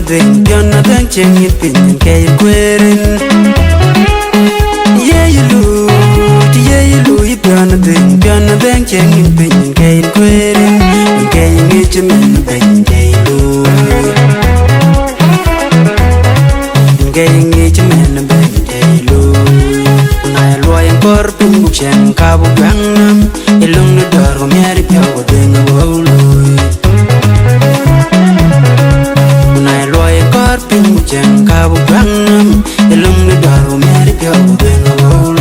thing, you're not changing your opinion, can you quit it? Yeah, you lose, you're not thing, you're not changing your opinion, can you quit it? Can you get your man, bang, can you lose? Can you get your man, bang, can you lose? I loyal corpin, Buchan, Cabo Gangnam, along the door, Mary Power, doing a whole Jang Cabo Gangnam, along the door, Mary Power, doing a whole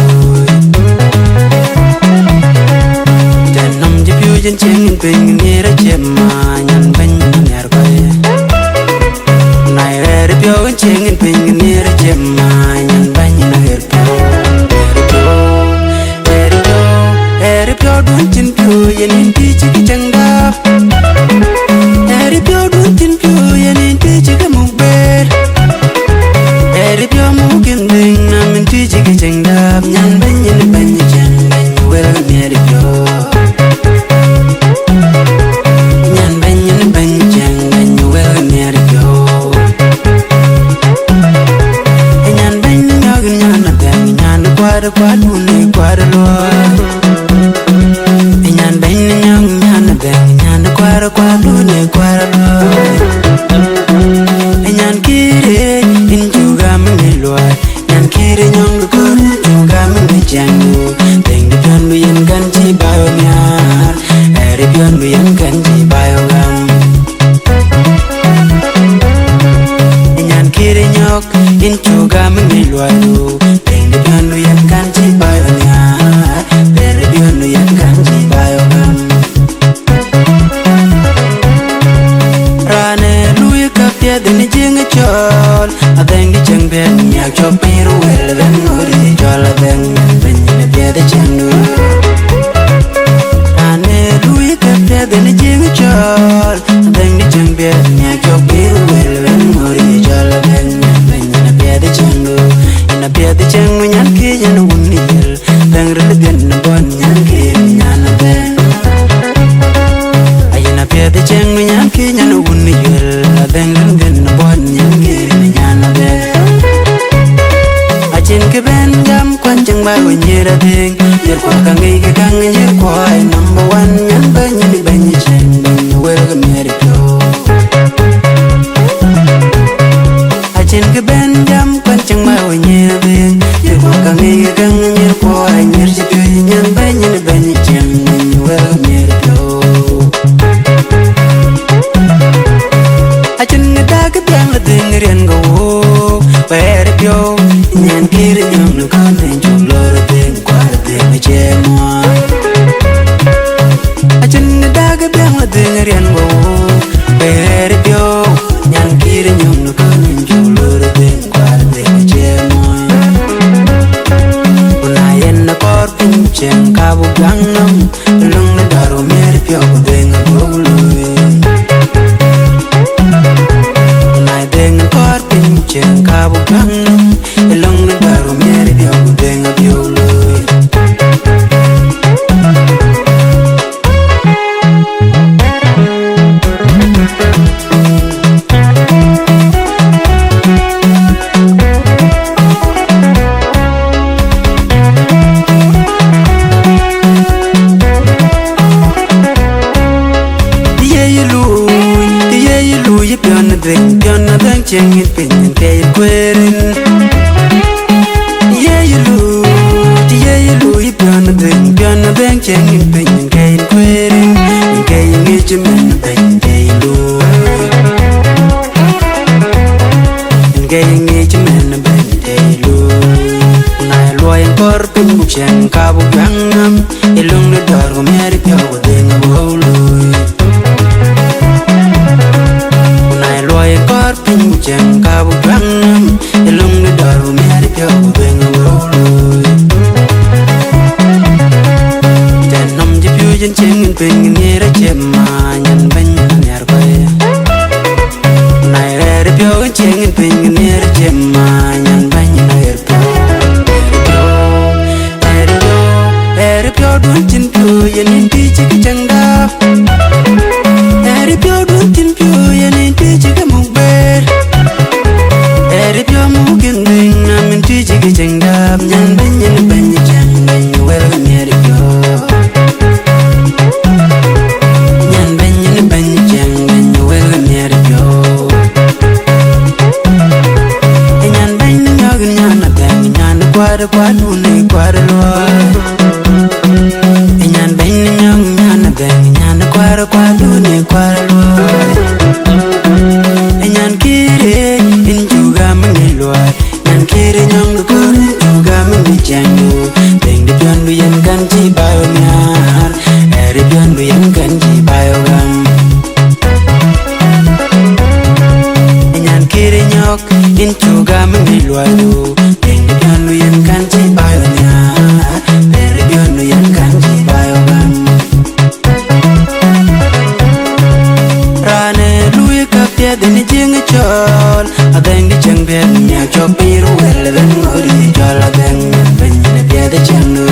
then I'm the fusion changing thing near a gemma, Nyanbany, Nyarby. I read a pure changing thing near a gemma, Nyanbany, Nyarby. Let it go, don't you do, you need to teach it. Let it go, don't you do, you need to teach it. If you're moving, I'm in teaching it. Nyanbany, Nyanbany, well, near it. Nyanbany, Nyanbany, well, near it. Nyanbany, Nyanbany, quite a quite a lot. Nyanbany, Nyanbany, quite a quite a lot. Nyankire, in Jugamilwa, Yankire, young girl, Jugamiljango, then the Pianwi and Ganji Biomar, Eripianwi and Ganji Biogam. Yankire, Nyok, in Jugamilwa, then the Pianwi and Ganji Biomar, Eripianwi and Ganji Biogam. Then the jing a chol, I think the jung bed, yak chop me well, then Mori jol, then when you appear the channel. And Louis kept then the jing a chol, I think the jung bed, yak chop me well, then Mori jol, then when you appear the channel. And appear the chang when you're kid and a wounded hill, then religion a bon yankee, Yana Ben. I appear the chang when you're kid and a wounded hill, then by when you're a thing, you're walking a gang and you're quite number one. Nyanbany, Nyanbany, welcome here. I think a band jam, punching my when you're a thing, you're walking a gang and you're quite near the Nyanbany, Nyanbany, welcome here. I think a dark young thing and go where it go. Nyankire, young country. I didn't dag a bang with the rainbow. Where it go, Yankee and young Lucan, you load a thing, quite a thing, German. When I end the court, pinch and Cabo Gangnam, along the Daro, Mary Pio, thing a roll. When I dang the court, pinch and Cabo Gangnam, along the Daro, Mary Pio, thing a roll. Changing it, pin and pay it, quitting. Yeah, you lose, you're not bank, changing, pin and pay it, quitting. And paying it, you man, bank, pay lose. And paying it, you man, bank, pay lose. And I loyal corpin, Buchan, Cabo Gangnam, along the door, Mary Power, doing a whole Jang Cabo Gangnam, along the door, Mary Power, doing a roll. Then I'm the fusion changing thing near a gemma, Nyanbany, Nyarby. I read a pure changing thing near a gemma, Nyanbany, Nyarby. Let it go, don't you do, you need to teach it. Let it go, don't you do, you need to teach it. kwara kwa duni kwara loy Nyan kire in juga mangi loy Nyan kire nyong dukur juga mangi jangu Deng di pion du yen ganji bayo nyar Eri pion du yen ganji bayo gam Nyan kire nyok in juga mangi loy du Deng di pion du yen ganji bayo nyar Eri pion du yen ganji bayo gam Deni jing chol adeng di chang ben nya chop piru wel ben ngori chol adeng ben ne pye de chang nu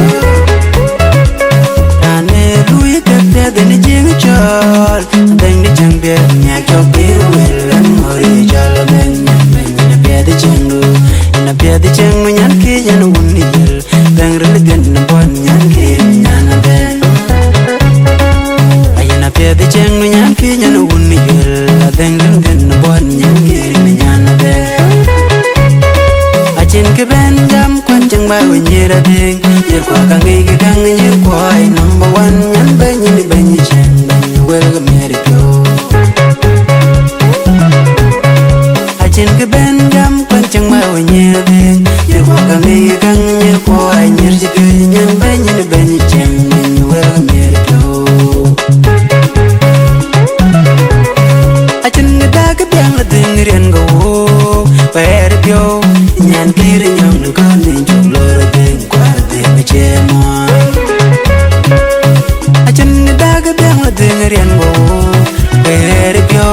ane lui ke pye deni jing chol adeng di chang ben nya chop piru wel ben ngori chol adeng ben ne pye de chang nu na pye de chang nu nyan ki nyan un ni yel ben rel gen na bon nyan ki nyan ben ayana pye de chang nu nyan ki nyan un ni yel adeng Ke ben jam kwan chang ba we nyera ding yer kwa ka ngi ke kang nyer kwa ai number 1 nyan ba nyi ba nyi chen ba nyi wel ga meri pyo a chen ke ben jam kwan chang ba we nyera ding yer kwa ka ngi ke kang nyer kwa ai nyer ji ke nyan ba nyi chen ba nyi wel ga meri pyo a chen ga da ke byang la ding rien go ba er pyo Nyan kiri nyong nu kon ni chung lor ding kwa ding che mo a chen ni da ga bang la ding rian go per pyo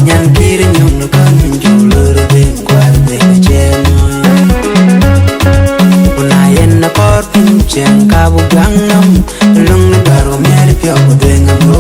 nyan kiri nyong nu kon ni chung lor ding kwa ding che mo una yen na por pin chen ka bu gang nam lung na daro mer pyo ding a bu